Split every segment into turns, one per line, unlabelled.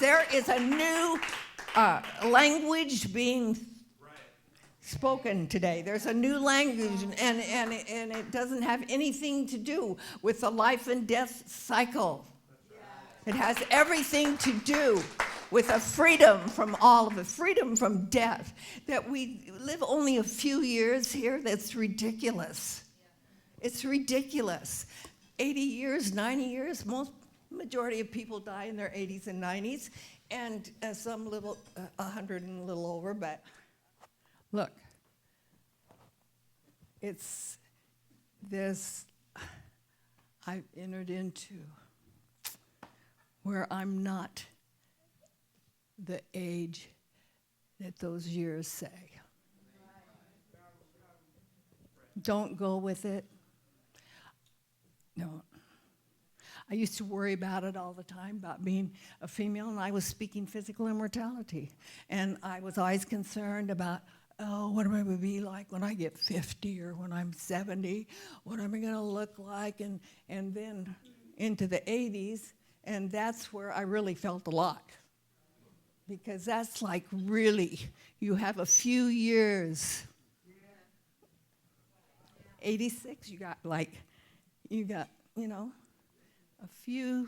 There is a new language being spoken today. There's a new language, and it doesn't have anything to do with the life and death cycle. It has everything to do with a freedom from all of it, freedom from death. That we live only a few years here, that's ridiculous. It's ridiculous. 80 years, 90 years, majority of people die in their 80s and 90s, and some little, 100 and a little over, but look, it's this, I've entered into where I'm not the age that those years say. Don't go with it. No. I used to worry about it all the time, about being a female, and I was speaking physical immortality. And I was always concerned about, what am I going to be like when I get 50 or when I'm 70? What am I going to look like? And then into the 80s, and that's where I really felt a lot. Because that's like really, you have a few years. 86, you got, a few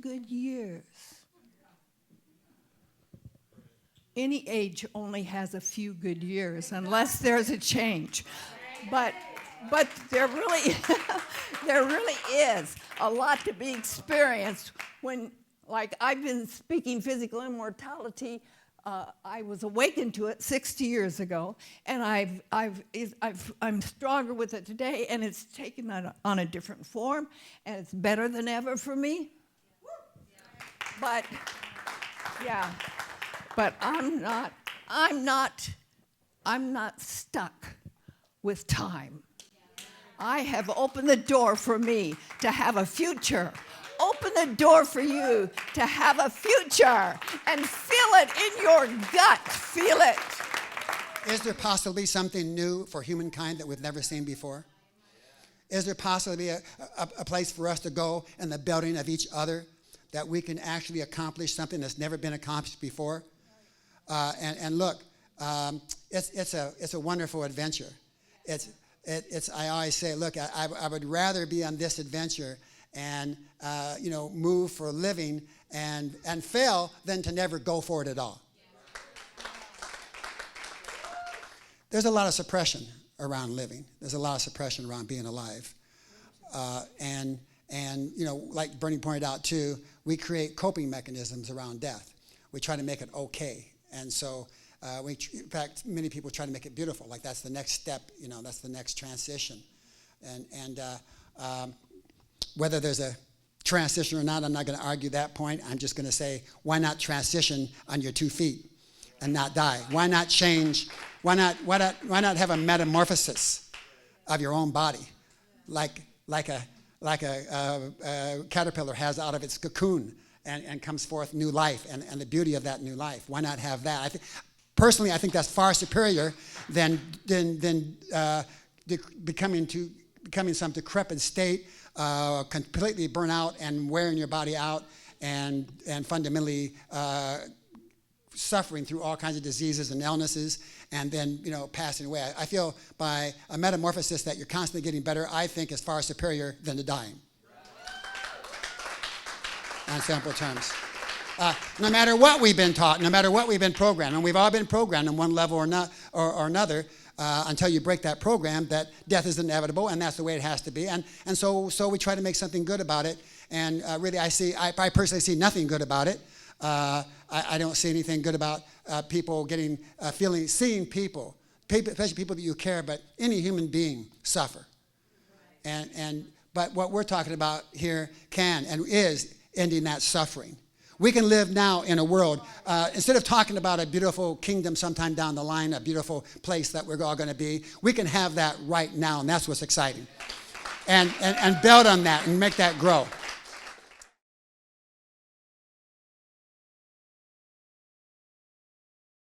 good years. Any age only has a few good years, unless there's a change. But there really, there really is a lot to be experienced when, like I've been speaking physical immortality. I was awakened to it 60 years ago, and I'm stronger with it today, and it's taken on a different form, and it's better than ever for me. But yeah, but I'm not stuck with time. I have opened the door for me to have a future. Open the door for you to have a future and feel it in your gut. Feel it.
Is there possibly something new for humankind that we've never seen before? Is there possibly a place for us to go in the building of each other that we can actually accomplish something that's never been accomplished before? And look, it's a wonderful adventure. I always say, look, I would rather be on this adventure and move for a living and fail than to never go for it at all. There's a lot of suppression around living. There's a lot of suppression around being alive. And like Bernie pointed out too, we create coping mechanisms around death. We try to make it okay. And so in fact, many people try to make it beautiful. Like that's the next step, that's the next transition. And whether there's a transition or not, I'm not going to argue that point. I'm just going to say, why not transition on your 2 feet and not die? Why not change? Why not have a metamorphosis of your own body, like a caterpillar has out of its cocoon and comes forth new life and the beauty of that new life? Why not have that? Personally, I think that's far superior than becoming some decrepit state, completely burn out and wearing your body out and fundamentally suffering through all kinds of diseases and illnesses and then passing away. I feel by a metamorphosis that you're constantly getting better, I think is far superior than the dying. On simple terms. No matter what we've been taught, no matter what we've been programmed, and we've all been programmed on one level or another, until you break that program, that death is inevitable, and that's the way it has to be. And so we try to make something good about it. And really, I personally see nothing good about it. I don't see anything good about people seeing people, especially people that you care, but any human being suffer. But what we're talking about here can and is ending that suffering. We can live now in a world, instead of talking about a beautiful kingdom sometime down the line, a beautiful place that we're all going to be, we can have that right now, and that's what's exciting. And build on that and make that grow.